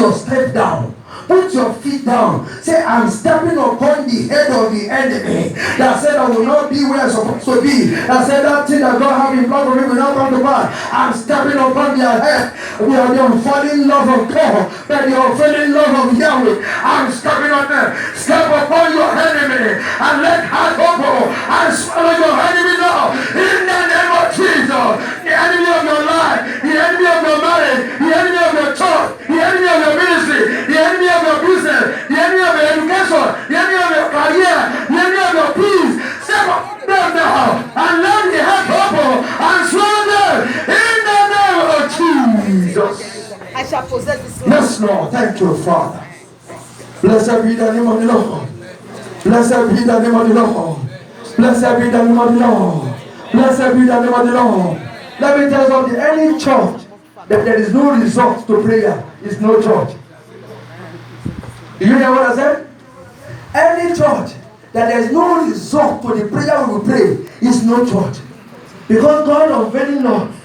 your step down. Put your feet down. Say, I'm stepping upon the head of the enemy that said I will not be where I'm supposed to be. That said that thing that God have in plan for me will not come to pass. I'm stepping upon their head. We are the unfailing love of God, but the unfailing love of Yahweh. I'm stepping on them. Step upon your enemy and let her go and swallow your enemy now. In the name of Jesus. The enemy of your life, the enemy of your marriage, the enemy of your church, the enemy of your ministry, the enemy of your business, the enemy of your education, the enemy of your career, the enemy of your peace. Step up them now and let the head open and swallow them in the name of Jesus. I shall possess this land. Yes, Lord. Thank you, Father. Blessed be the name of the Lord. Blessed be the name of the Lord. Blessed be the name of the Lord. Blessed be the name of the Lord. Let me tell you something. Any church that there is no result to prayer is no church. You hear what I said? Any church that there is no result to the prayer we will pray is no church. Because God unveiling love,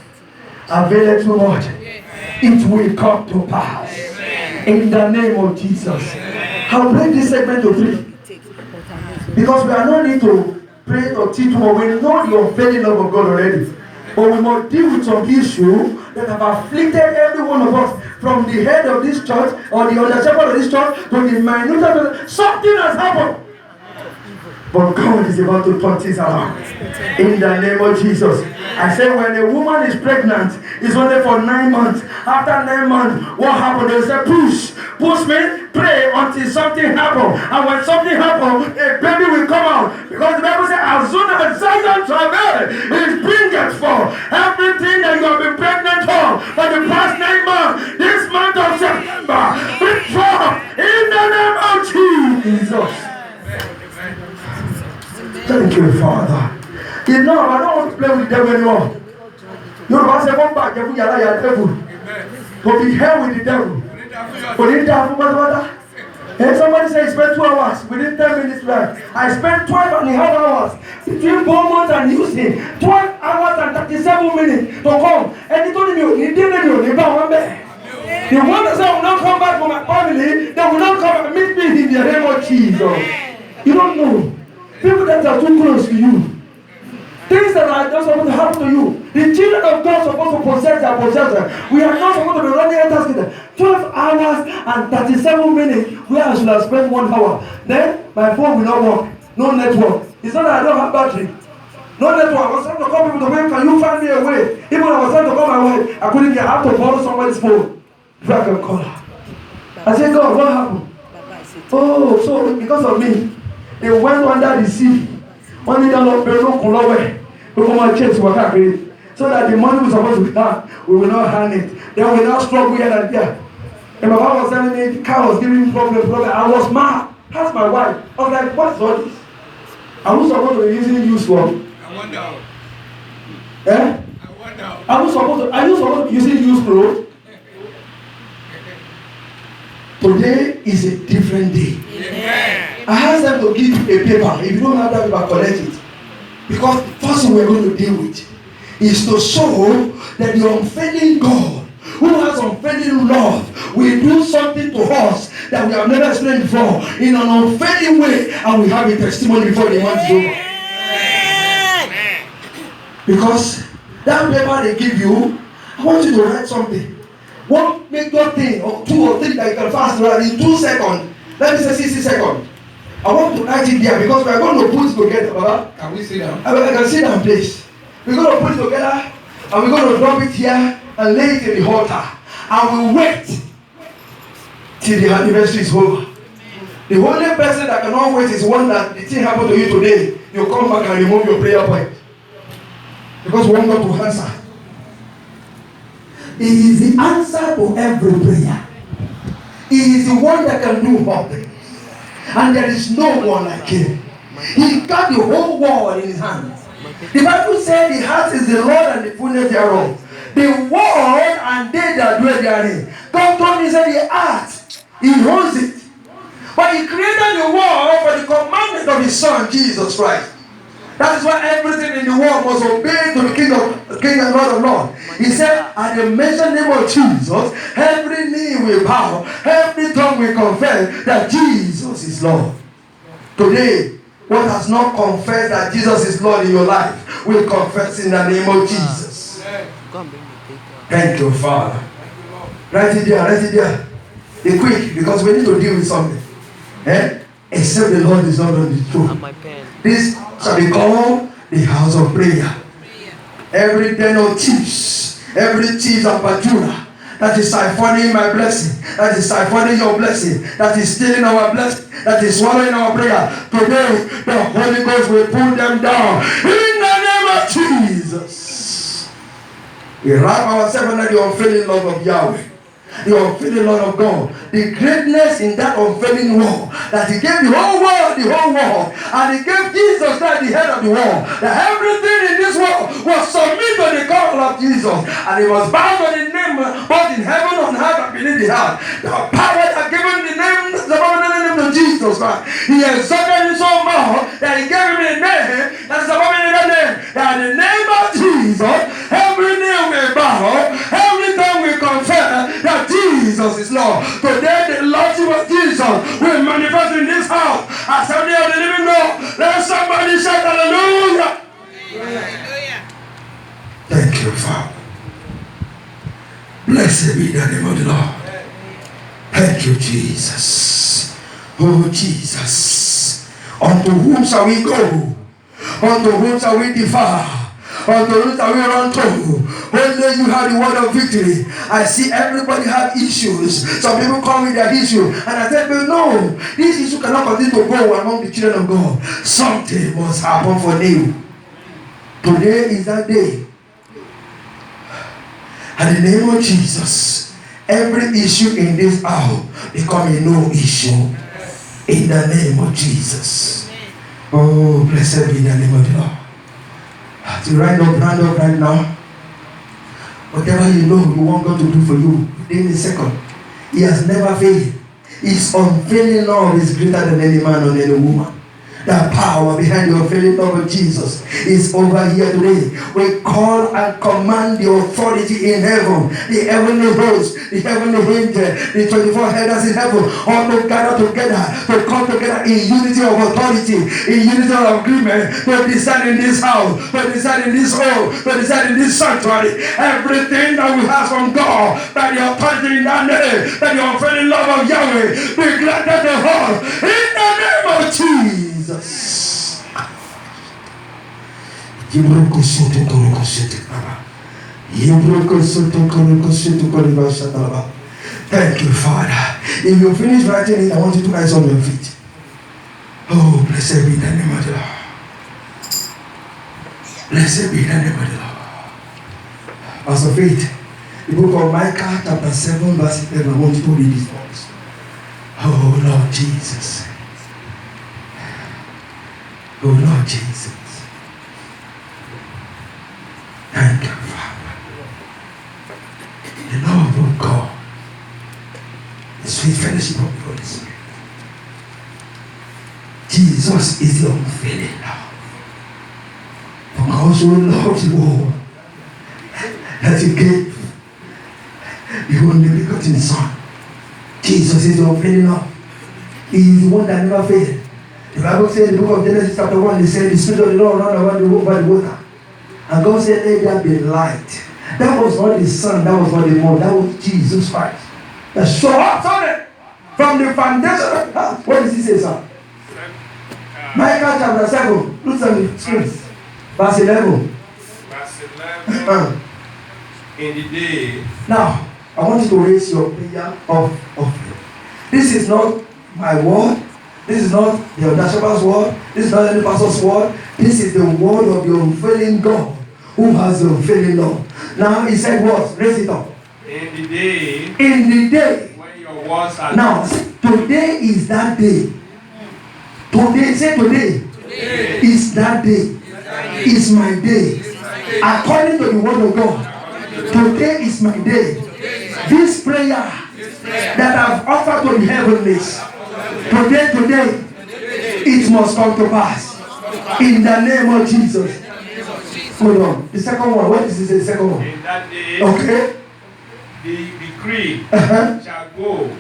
availeth too much. It will come to pass. In the name of Jesus. I'll break this segment to 3. Because we are not need to pray or teach more. We know the unfailing love of God already. But we must deal with some issue that have afflicted every one of us, from the head of this church or the under shepherd of this church to the minute. Something has happened. But God is about to turn things around. In the name of Jesus. I say when a woman is pregnant, it's only for 9 months. After 9 months, what happened? They say push. Push me, pray until something happens. And when something happens, a baby will come out. Because the Bible says, as soon as Zion travail, it bringeth forth everything that you have been pregnant for the past 9 months. This month of September, bring forth in the name of Jesus. Thank you, Father. You know, I don't want to play with them anymore. You know, I say, come back, devil, you're devil. To be hell with the devil. But in that, and somebody said, spend 2 hours within 10 minutes left. I spent 12.5 hours between Beaumont and Houston. 12 hours and 37 minutes to come. And he told me, he didn't know, he don't remember. The one that said, I will not come back for my family, they will not come and meet me in the name of Jesus. You don't know. People that are too close to you. Things that are not supposed to happen to you. The children of God are supposed to possess their possession. We are not supposed to be running and asking 12 hours and 37 minutes where I should have spent 1 hour. Then my phone will not work. No network. It's not that I don't have battery. No network. I was trying to call people to wait. Can you find me a way? Even when I was trying to call my wife, I couldn't get. I have to borrow somebody's phone before I can call her. I said, God, what happened? Oh, so because of me, they went under the sea. One day, so that the money was supposed to be done, we will not hand it. Then we will not struggle here and there. And my wife was telling me the car was giving me problem. I was mad. Asked my wife. I was like, what is all this? Are we supposed to be using use for? I wonder. Eh? I wonder. Are you supposed to be using use for? Today is a different day. Amen. I asked them to give you a paper. If you don't have that paper, collect it. Because the first thing we're going to deal with is to show that the unfailing God, who has unfailing love, will do something to us that we have never experienced before in an unfailing way, and we have a testimony before the month is over. Because that paper they give you, I want you to write something. One major thing, or 2 or 3 that you can fast around in 2 seconds. Let me say 60 seconds. I want to write it there because we are going to put it together, Baba. Can we sit down? I can sit down, please. We're going to put it together and we're going to drop it here and lay it in the altar. And we'll wait till the anniversary is over. The only person that cannot wait is one that the thing happened to you today. You come back and remove your prayer point. Because we want God to answer. He is the answer to every prayer. He is the one that can do all things. And there is no one like him. He got the whole world in his hands. The Bible said the heart is the Lord and the fullness thereof. The world and they that dwell therein. God told me, said the heart, he owns it. But he created the world for the commandment of his son, Jesus Christ. That is why everything in the world must obey to the King and Lord of Lords. He said, at the mentioned name of Jesus, every knee will bow, every tongue will confess that Jesus is Lord. Today, what has not confessed that Jesus is Lord in your life will confess in the name of Jesus. Thank you, Father. Write it there. Be quick, because we need to deal with something. Except the Lord is not on the throne. This shall be called the house of prayer. Every den of thieves, every thief of Bajura that is siphoning my blessing, that is siphoning your blessing, that is stealing our blessing, that is swallowing our prayer. Today, the Holy Ghost will pull them down in the name of Jesus. We wrap ourselves under the unfailing love of Yahweh, the unfailing love of God, the greatness in that unfailing love that He gave the whole world, and He gave Jesus Christ, the head of the world, that everything in this world was submitted to the call of Jesus, and He was bound to the name both in heaven and on earth and beneath the earth. The power that given the name, the name of Jesus Christ, He exalted Him so much that He gave Him a name that is above any other name. That in the name of Jesus, every knee will bow, every tongue will confess that Jesus is Lord. Today, the Lordship of Jesus will manifest in this house. Assembly of the living God. Let somebody shout hallelujah. Thank you, Father. Blessed be the name of the Lord. Thank you, Jesus. Oh, Jesus. Unto whom shall we go? Unto whom shall we defer? Unto whom shall we run to? Only you have the word of victory. I see everybody have issues. Some people come with their issue, and I tell them, no, this issue cannot continue to go among the children of God. Something must happen for them. Today is that day. And in the name of Jesus, every issue in this hour become a no issue. In the name of Jesus. Oh, blessed be the name of the Lord. To round up right now. Whatever you know you want God to do for you within a second, He has never failed. His unfailing love is greater than any man or any woman. The power behind the unfailing love of Jesus is over here today. We call and command the authority in heaven, the heavenly host, the heavenly angel, the 24 headers in heaven, all to gather together, to come together in unity of authority, in unity of agreement, to decide in this house, to decide in this home, to decide in this sanctuary, everything that we have from God, by the authority in that name, that the unfailing love of Yahweh be granted to us in the name of Jesus. Thank you, Father. If you finish writing it, I want you to rise on your feet. Oh, blessed be the name of the Lord. Blessed be the name of the Lord. Pastor Faith, the book of Micah, chapter 7, verse 11. I want you to read this verse. Oh, Lord Jesus. Oh, Lord Jesus. Thank you, Father. The love of God, the sweet fellowship of the Holy Spirit. Jesus is the unfailing love. For God so loved the world that He gave the only begotten Son. Jesus is the unfailing love. He is the one that never failed. The Bible says in the book of Genesis chapter 1, they said the Spirit of the Lord ran over the water. And God said, let there be light. That was not the sun, that was not the moon, that was Jesus Christ. That showed up on from the foundation of the earth. What does He say, sir? Micah chapter 7, look at the screen. Verse 11. Verse 11. In the day. Now, I want you to raise your prayer of offering. This is not my word. This is not the Shepherd's word. This is not any pastor's word. This is the word of the unfailing God who has the unfailing love. Now he said what? Raise it up. In the day. In the day. When your words are. Now, today is that day. Today, say today. Today. Is that day. Is my day. According to the word of God. Today is my day. This prayer that I've offered to the heavenlies. Today, it must come to pass. In the name of Jesus. Hold on. The second one. What is the second one? In that day, Okay. the decree shall go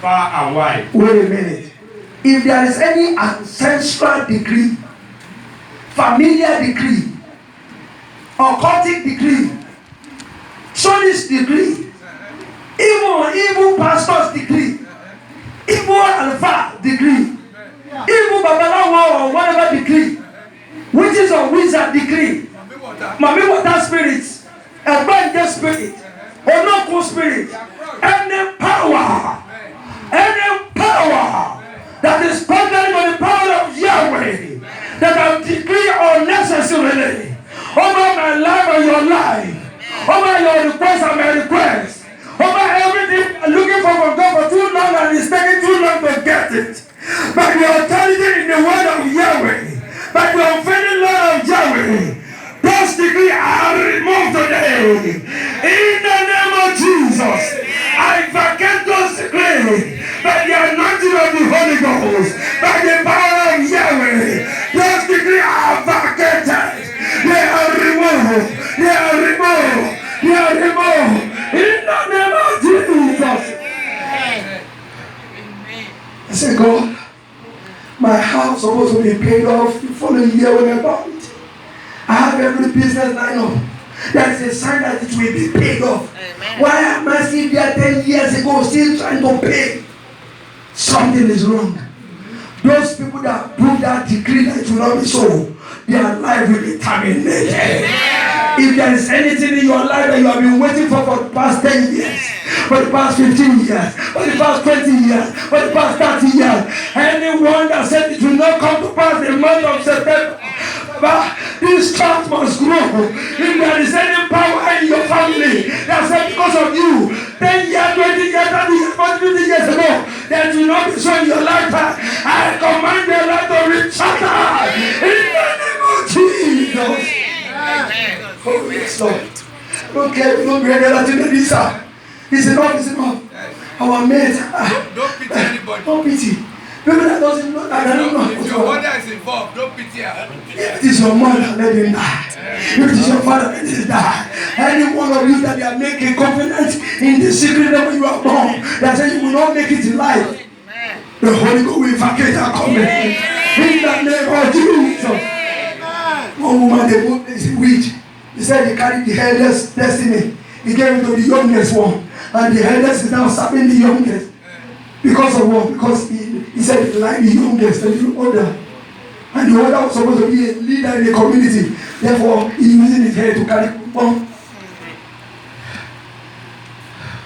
far and wide. Wait a minute. If there is any ancestral decree, familiar decree, occultic decree, church decree, even pastor's decree, even alpha decree, even babalawo or whatever decree, witches or wizard decree, mami water spirits, abandoned spirit, onoku spirit, any power that is contrary to the power of Yahweh, that I decree unnecessarily over my life and your life, over your request and my request, over everything I'm looking for from God for too long and it's taking too long to get it. By the authority in the word of Yahweh, by the unfailing Lord of Yahweh, those decree are removed today. In the name of Jesus, I vacate those decree by the anointing of the Holy Ghost, by the power of Yahweh. Those decree are vacated. They are removed. They are removed. They are removed. In the name of Jesus. I say, God, my house is supposed to be paid off the following year when I buy it. I have every business lined up. That is a sign that it will be paid off. Amen. Why am I still there 10 years ago still trying to pay? Something is wrong. Those people that put that decree that it will not be so, their life will be terminated. Amen. If there is anything in your life that you have been waiting for the past 10 years, for the past 15 years, for the past 20 years, for the past 30 years, anyone that said it will not come to pass the month of September, this church must grow. If there is any power in your family that said because of you 10 years, 20 years, 30 years, 40 years ago that will not be so in your lifetime, I command their life to re-shatter in the name of Jesus. Oh yes, Lord. Okay, don't bring that to the visa. It's enough, it's enough. Our mate. Don't pity anybody. Don't pity. People that doesn't know, I don't know. If your mother is involved, don't pity her. If it is your mother, let him die. If it is your father, let him die. Any one of you that they are making covenant in the secret of you are born, that say you will not make it in life, the Holy Ghost will vacate our covenant. In the name of Jesus. One woman, they both is a witch. He said he carried the eldest destiny. He gave it to the youngest one. And the eldest is now serving the youngest. Because of what? Because he said he liked the youngest and the older. And the older was supposed to be a leader in the community. Therefore, he using his head to carry on.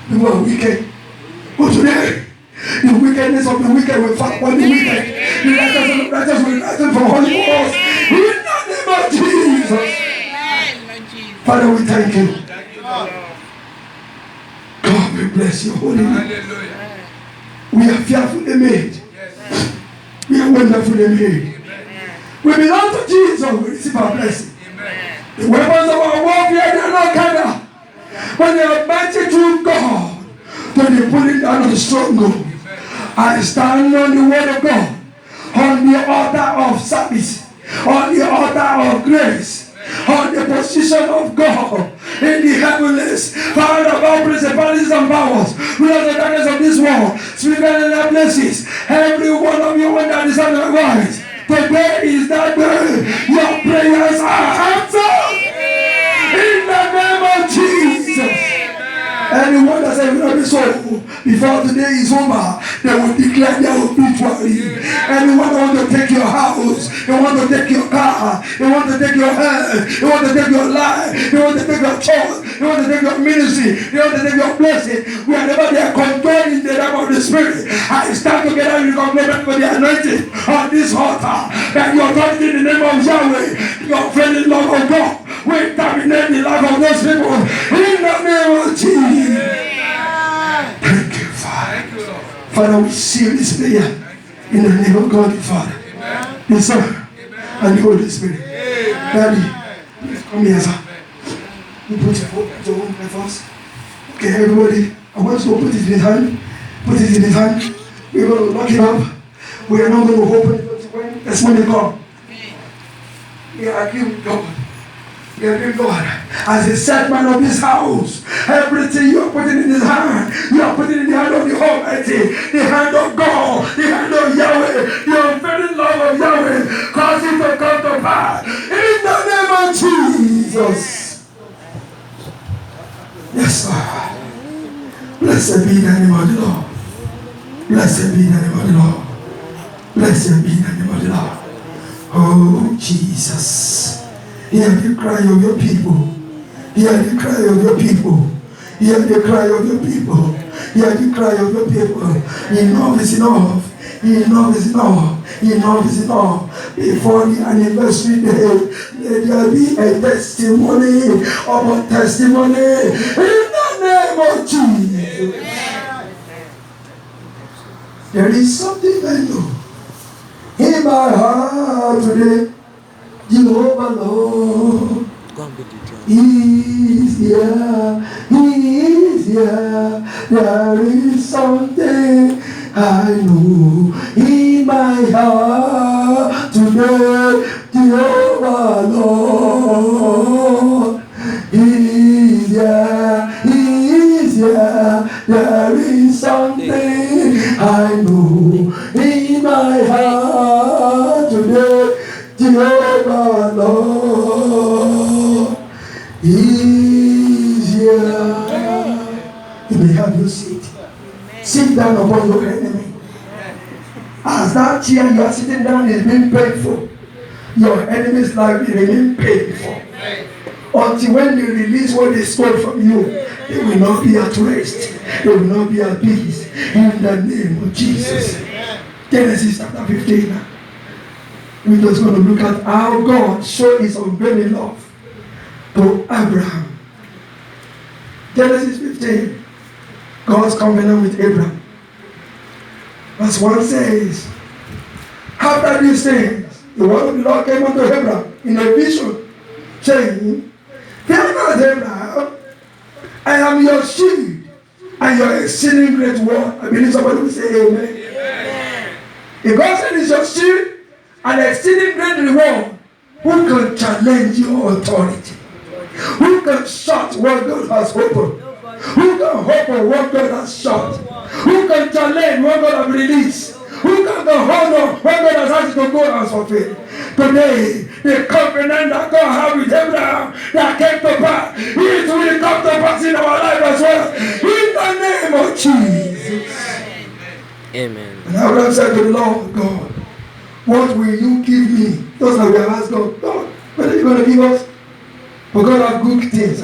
People are wicked. But today, the wickedness of the wicked will fight upon the wicked. The righteous of the righteous will rise from Holy Ghost. In the name of Jesus. Father, we thank you. God, we bless your holy name. We are fearfully made. We are wonderfully made. We belong to Jesus. We receive our blessing. The weapons of our warfare, they are not carnal, but they are mighty through God to the pulling down of the stronghold. I stand on the word of God, on the altar of service, on the altar of grace, on the position of God in the heavens, found above principalities and powers, rulers of the darkness of this world, speaking in their places. Every one of you when that is on the voice, today is that day. Your prayers are answered in the name of Jesus. Anyone that says will not be so before today is over, they will declare their obituary. Anyone that want to take your house, they want to take your car, they want to take your health, they want to take your life, they want to take your church, they want to take your ministry, they want to take your blessing. Wherever they are controlled in the realm of the spirit, I stand together in compliment for the anointing on this altar. That your authority in the name of Yahweh, your friendly love of God, will terminate the life of those people in the name of Jesus. Thank you, Father. Father, we seal this prayer in the name of God the Father, the Son, and the Holy Spirit. Daddy, please come here, sir. You put your own first. Okay, everybody, I want you to put it in his hand. Put it in his hand. We're going to lock it up. We are not going to open it when the money come. He agreed God. He agreed God. As a set man of this house, everything you are putting in his hand, you are putting in the hand of the Almighty, the hand of God, the hand of Yahweh, the unfailing love of Yahweh, cause it to come to pass. In the name of Jesus. Yes, Lord. Blessed be the name of the Lord. Blessed be the name of the Lord. Blessed be the name of the Lord. Oh, Jesus. Hear the cry of your people. Hear the cry of your people. Hear the cry of your people. Hear the cry of your people. Enough is enough. Enough is enough. Enough is enough. Before the anniversary day, let there be a testimony of a testimony in the name of Jesus. There is something I know in my heart today. Jehovah Lord is here. He is here. There is something I know in my heart today. Jehovah Lord is here. He is here. There is something I know in my heart today. Jehovah Lord is here. You may have your seat. Sit down upon your enemy. As that chair you are sitting down is being painful, your enemy's life will remain painful. Until when they release what they stole from you, they will not be at rest. They will not be at peace. In the name of Jesus. Genesis chapter 15. We're just going to look at how God showed his unveiling love to Abraham. Genesis 15. God's covenant with Abraham. Verse 1 says, after these things, the word of the Lord came unto Abraham in a vision, saying, fear not, Abraham, I am your shield and your exceeding great reward. I believe somebody will say amen. Amen. If God said it's your shield and exceeding great reward, who can challenge your authority? Who can shut what God has opened? Who can open what God has shut? Who can challenge what God has released? Who can hold on what God has asked you to go and fulfill? Today, the covenant that God had with Abraham that came to pass, it will come to pass in our life as well. In the name of Jesus. Amen. And Abraham said to the Lord God, what will you give me? Those that we have asked God, God, what are you going to give us? For God have good things.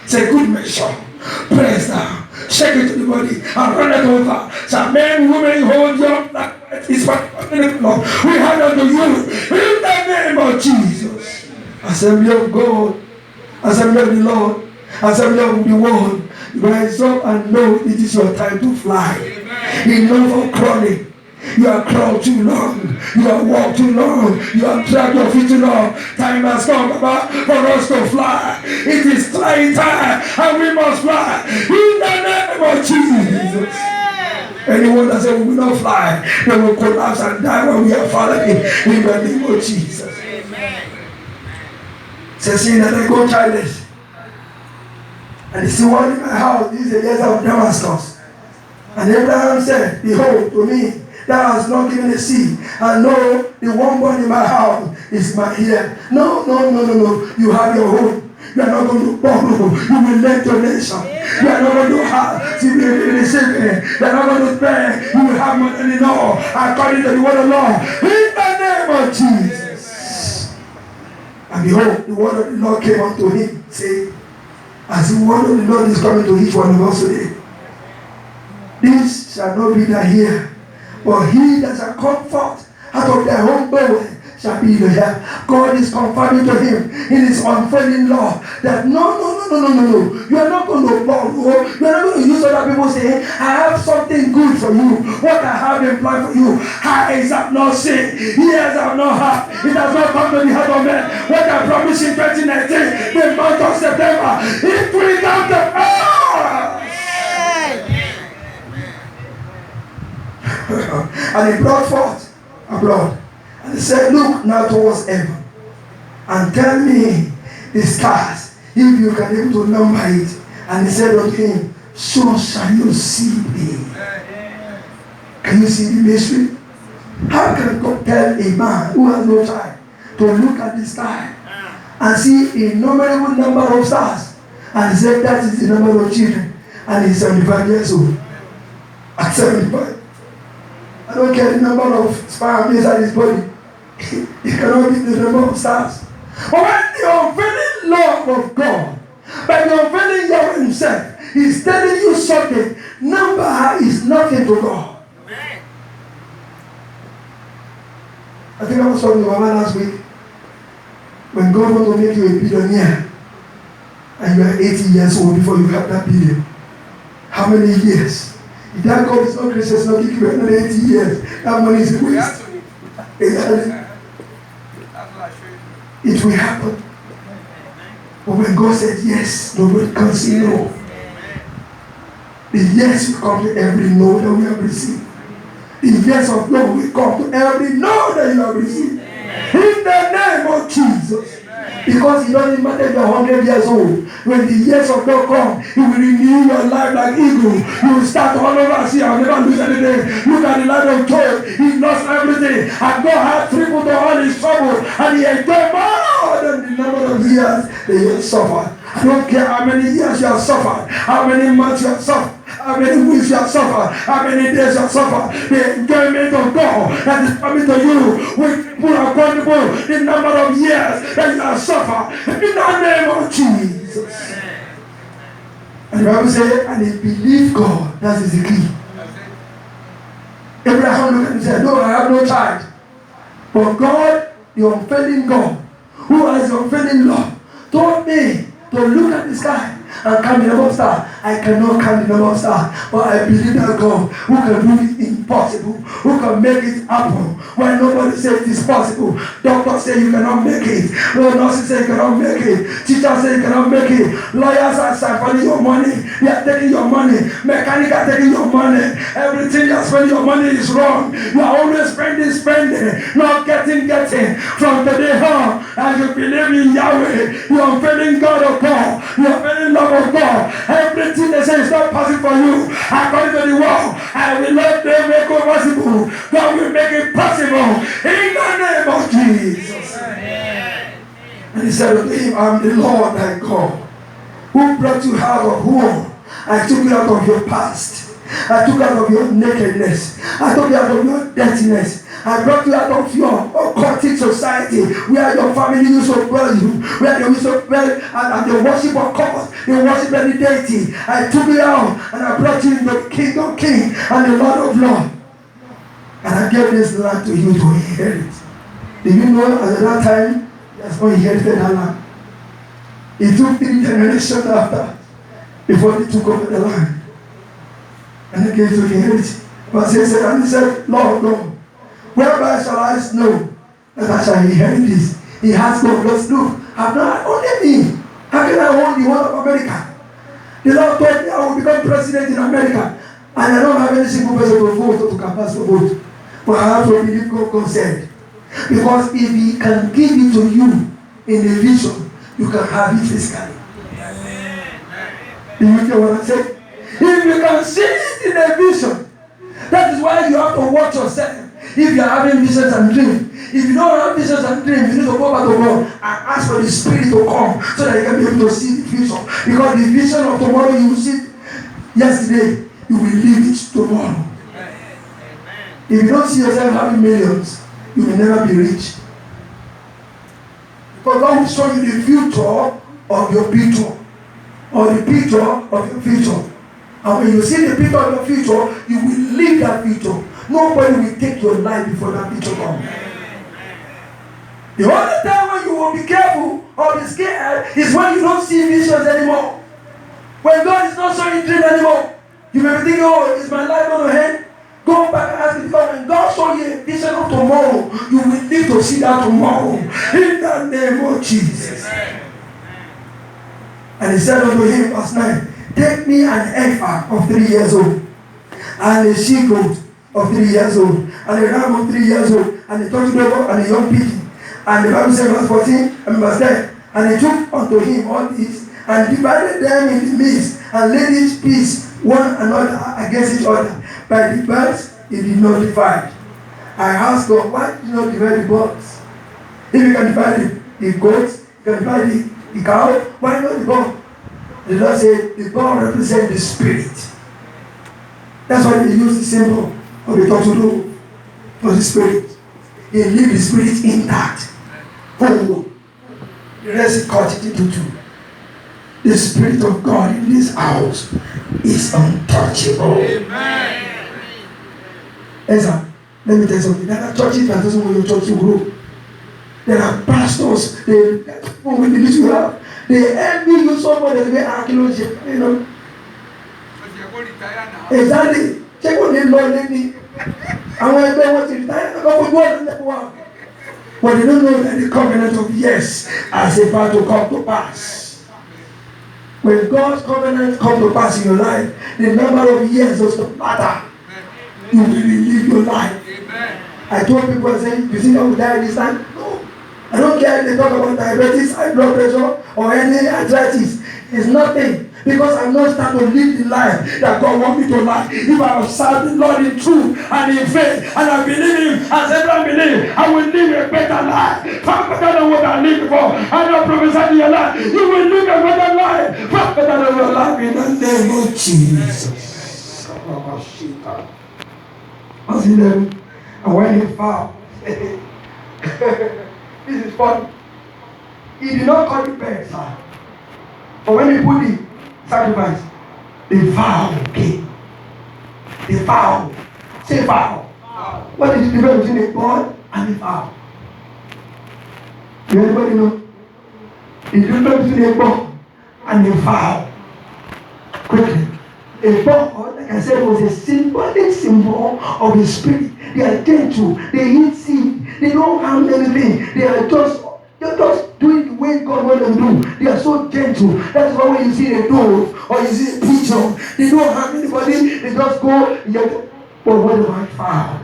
It's a good measure. Press down, shake it to the body, and run it over. So men, women, hold your like it's what we hand unto you in the name of Jesus. Assembly of God, assembly of the Lord, assembly of the world, rise up and know it is your time to fly. Enough of crawling. You have crawled too long. You have walked too long. You have dragged your feet too long. Time has come, Baba, for us to fly. It is flying time, and we must fly in the name of Jesus. Anyone that says we will not fly, they will collapse and die when we are falling in the name of Jesus. Say, seeing that I go childless, and the one in my house, this is the desert of Damascus. And Abraham said, behold, to me, thou hast not given a seed, and no, the one born in my house is my heir. No. You have your home. You are not going to borrow. You will let your nation. You are not going to have to be receiving. You are not going to pay. You will have more than enough according to the word of the Lord. In the name of Jesus. And behold, the word of the Lord came unto him, saying, as the word of the Lord is coming to each one of us today, this shall not be thy heir, but he that shall come forth out of their own belly shall be the heir. God is confirming to him in his unfailing law that no. You are not going to borrow. You are not going to use other people saying, I have something good for you. What I have in plan for you, eyes have not seen, ears have not heard. It has not come to the heart of man. What I promised in 2019, the month of September, it will come to pass. And he brought forth abroad. And he said, look now towards heaven, and tell me the stars, if you can able to number it. And he said unto him, so shall you see me. Can you see the mystery? How can God tell a man who has no child to look at the sky and see a innumerable number of stars? And he said that is the number of children. And he's 75 years old. At 75. I don't care the number of sperm inside his body. He cannot beat the number of stars. But when the unfailing love of God, by the unfailing Yahweh himself, he's telling you something. Number is nothing to God. I think I was talking about last week. When God wants to make you a billionaire, and you are 80 years old before you have that billion, how many years? If that God is not gracious, not give you another 80 years, that money is a waste. It will happen. But when God said yes, nobody can say no. The yes will come to every no that we have received. The yes of no will come to every no that you have received. In the name of Jesus. Because it doesn't matter if you're 100 years old. When the years of God come, He will renew your life like eagle. You will start all over and see, I'll never lose anything. Look at the life of Job. He lost everything. And God had tripled to all his trouble. And he enjoyed more than the number of years that he has suffered. I don't care how many years you have suffered, how many months you have suffered, how many weeks you have suffered, how many days you have suffered. The enjoyment of God that is coming to you will put accountable the number of years that you have suffered. In the name of Jesus. And the Bible says, and he believed God. That is the key. Abraham looked at him and said, no, I have no child. But God, the unfailing God, who has the unfailing love, told me to look at the sky and count the number of stars. I cannot count the number of stars, but I believe that God, who can do the impossible, who can make it happen when nobody says it is possible. Doctors say you cannot make it. Nurses say you cannot make it. Teachers say you cannot make it. Lawyers are siphoning your money. They are taking your money. Mechanics are taking your money. Everything you are spending your money is wrong. You are always spending, not getting. From today on, as you believe in Yahweh, you are unfailing God of God, you are unfailing love of God. Everything they say is not possible for you. According to the word, I will let them make it possible. God will make it possible in the name of Jesus. And he said unto him, I am the Lord thy God, who brought you out of womb. I took you out of your past. I took you out of your nakedness. I took you out of your dirtiness. I brought you out of your occultic society where your family used to dwell you, where they used to dwell and the worship of God, they worship any deity. I took you out and I brought you into the King of Kings and the Lord of Lords. And I gave this land to you to inherit. Did you know at that time, he has not inherited that land? It took 3 generations after before he took over the land. And he gave to inherit. But he said, and he said, Lord, whereby shall I know that I shall inherit this? He has no plus look. I've not only me. How can I own the whole of America? The Lord told me I will become president in America. And I don't have any single person to vote or to canvass to vote. But I have to believe God consent. Because if He can give it to you in a vision, you can have it physically. Do you get what I'm saying? If you can see it in a vision, that is why you have to watch yourself. If you are having visions and dreams, if you don't have visions and dreams, you need to go back to God and ask for the Spirit to come so that you can be able to see the future. Because the vision of tomorrow you will see yesterday, you will live it tomorrow. If you don't see yourself having millions, you will never be rich. Because God will show you the future of your future, or the picture of your future. And when you see the picture of your future, you will live that future. Nobody will take your life before that future comes. The only time when you will be careful or be scared is when you don't see visions anymore. When God is not showing dreams anymore. You may be thinking, oh, is my life going to end? Go back and ask Him, because when God shows you a vision of tomorrow, you will need to see that tomorrow. In the name of Jesus. And He said unto him, verse 9, take me an heifer of 3 years old, and a she-goat of 3 years old, and a ram of 3 years old, and a turtle dove, and a young pigeon, And the Bible says, verse 14, and verse 10, and he took unto him all these, and divided them in the midst, and laid each piece one another against each other. By the birds, he did not divide. I asked God, why did you not divide the birds? If you can divide the goats, you can divide the cow, why not the bird? The Lord said, the bird represents the spirit. That's why they use the symbol of the turtle for the spirit. They leave the spirit intact. Oh, the rest is cut it into two. The Spirit of God in this house is untouchable. Amen. Ezra, let me tell you something. There are churches that doesn't want your church to grow. There are pastors, they envy you so much that they archaeology, you know. But you're going to retire now. Exactly. Check on the Lord lately. And when they want to retire, they go for one. But they don't know that the covenant of yes is about to come to pass. When God's covenant comes to pass in your life, the number of years doesn't matter. You will live your life. Amen. I told people, I said, you think I will die this time? No. I don't care if they talk about diabetes, high blood pressure, or any arthritis. It's nothing. Because I'm not starting to live the life that God wants me to live. If I have served the Lord in truth and in faith, and I believe Him, as everyone believes, I will live a better life. Far better than what I lived before. I don't prophesy to your life. You will live a better life. Far better than your life in the name of Jesus. Verse 11. And when he found, this is funny. He did not call the birds, sir. But when he put the sacrifice, the vow came. The vow. Say vow. What is the difference between a bird and a vow? Do anybody know? The difference between a bird and a vow. Quickly. A bird, like I said, was a symbolic symbol of the spirit. They are gentle. They eat seed. They don't harm anything. They're just doing the way God wants them to do. They are so gentle. That's why when you see a dove or you see a pigeon, they don't harm anybody. They just go. But what about fowl?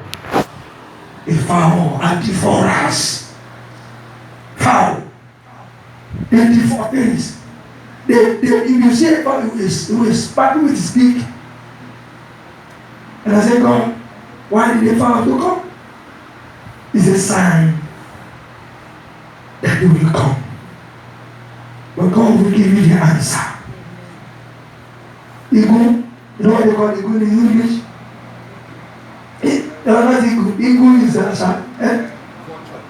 A fowl are devourers. Fowl. They devour things. If you see a fowl, it will sparkle with his beak. And I said, God, why did the fowl to come? It's a sign that they will come. But God will give you the answer. Eagle, you know what they call eagle in English? Not eagle. Eagle is a sign.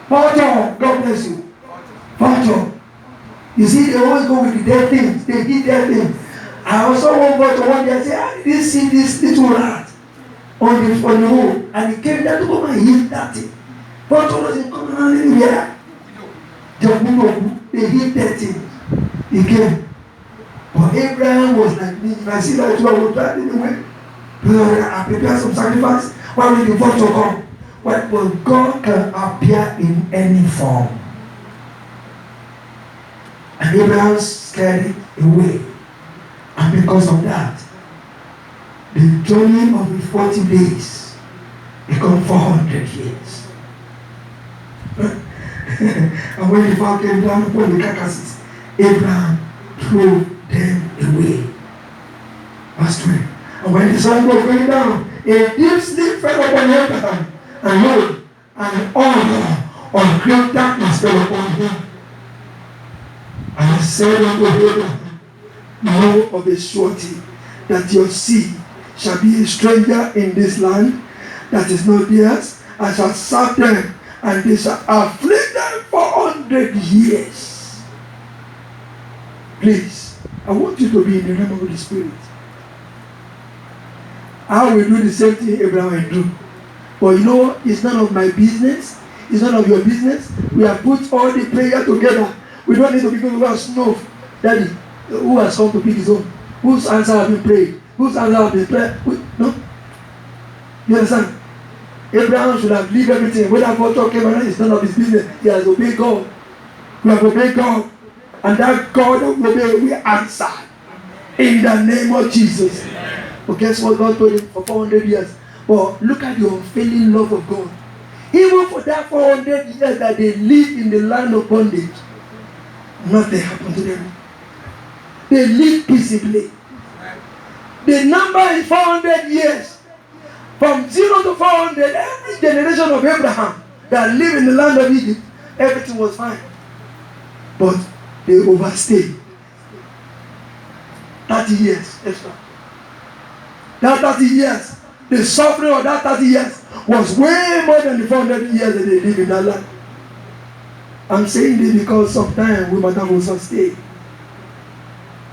Vulture, God bless you. Vulture. You see, they always go with the dead things. They eat dead things. I also won't go to one day and say, I didn't see this little rat on the road. And he came there to go and eat that thing. Vulture doesn't come around anywhere. They hit that thing. He came. But Abraham was like me. If I see that I will try anyway. I prepare some sacrifice. Why will the vulture come? But God can appear in any form. And Abraham scared it away. And because of that, the journey of the 40 days become 400 years. And when the fire came down upon the carcasses, Abraham threw them away. Verse 12. And when the sun was going down, a deep sleep fell upon Abraham, and lo, an horror of great darkness fell upon him. And I said unto Abraham, know of a surety that your seed shall be a stranger in this land that is not theirs, and shall serve them, and they shall afflict them 400 years. Please, I want you to be in the realm of the Spirit. I will do the same thing Abraham will do. But you know, it's none of my business. It's none of your business. We have put all the prayer together. We don't need to people who have snuff. Daddy, who has come to pick his own? Whose answer have been prayed? Whose answer have been prayed? No? You understand? Abraham should have leave everything. Whether God talk around, it's none of his business. He has obeyed God. We have obeyed God. And that God of obey will answer. In the name of Jesus. But guess what God told him for 400 years? But look at the unfailing love of God. Even for that 400 years that they lived in the land of bondage, nothing happened to them. They lived peaceably. The number is 400 years. From 0 to 400, every generation of Abraham that lived in the land of Egypt, everything was fine. But they overstayed. 30 years extra. That 30 years, the suffering of that 30 years was way more than the 400 years that they lived in that land. I'm saying this because sometimes we might have overstayed.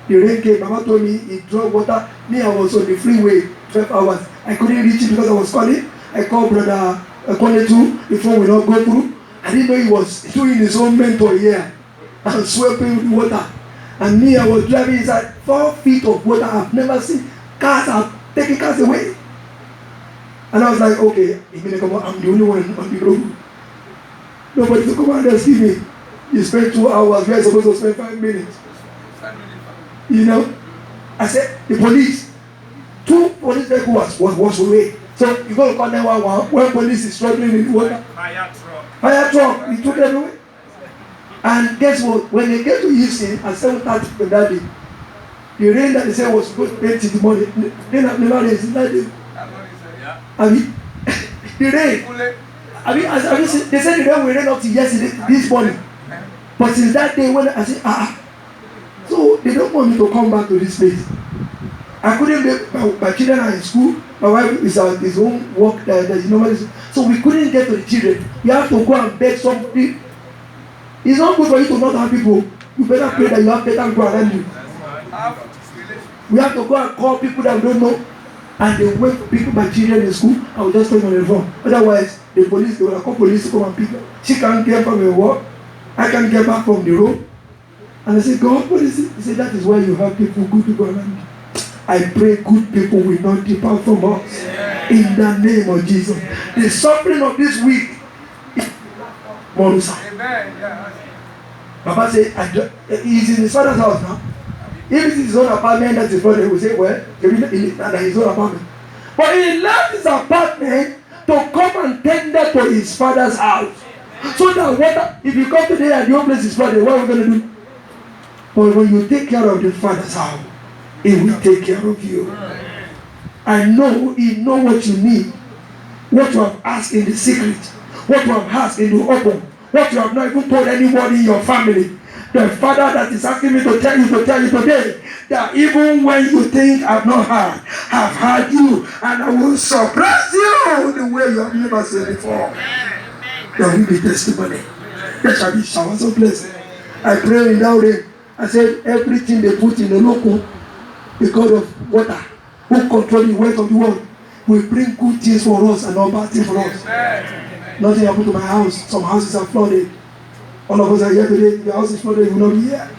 The rain came. Mama told me it dropped water. Me, I was on the freeway 12 hours. I couldn't reach it because I was calling. I called brother Konetu. The phone will not go through. I didn't know he was doing his own mentor here and sweeping with water. And me, I was driving inside 4 feet of water. I've never seen cars are taking cars away. And I was like, okay, I'm the only one on the road. Nobody to come and rescue me. You spend 2 hours. Where are you supposed to spend 5 minutes? You know, I said the police, 2 police vehicles was washed away. So you go to call 911 when police is struggling in the water. Fire truck, he took them away. And guess what? When they get to Houston at 7:30 that day, the rain that they said was supposed to paint in the morning, they never raised that day. I mean, the rain. I mean, they said the rain will rain up to yesterday, this morning. But since that day, when I said, so they don't want me to come back to this place. I couldn't be, my children are in school. My wife is at his own work that you normally. So we couldn't get to the children. We have to go and beg somebody. It's not good for you to not have people. You better pray that you have better people around you. We have to go and call people that we don't know. And they wait for people, my children in school. I will just take on the phone. Otherwise, the police, they will call police to come and pick her. She can't get from her work. I can't get back from the road. And I said, God, what is it? He said, that is why you have people, good people around you. I pray good people will not depart from us. In the name of Jesus. The suffering of this week is Morusa. Papa said, he's in his father's house now. If it's his own apartment, that's his father, he will say, well, he lives in his own apartment. But he left his apartment to come and tender to his father's house. So that water, if you come today and your place is flooded, what are we going to do? But when you take care of the father's house, he will take care of you. I know he knows what you need, what you have asked in the secret, what you have asked in the open, what you have not even told anybody in your family. The Father that is asking me to tell you today that even when you think I've not heard, I've heard you, and I will surprise you the way you have never seen before. There will be testimony. There shall be showers of blessing. I pray in that rain. I said everything they put in the local, the God of water, who control the weight of the world, will bring good things for us and not bad things for us. Nothing happened to my house. Some houses are flooded. All of us are here today. The house is flooded. We will not be here.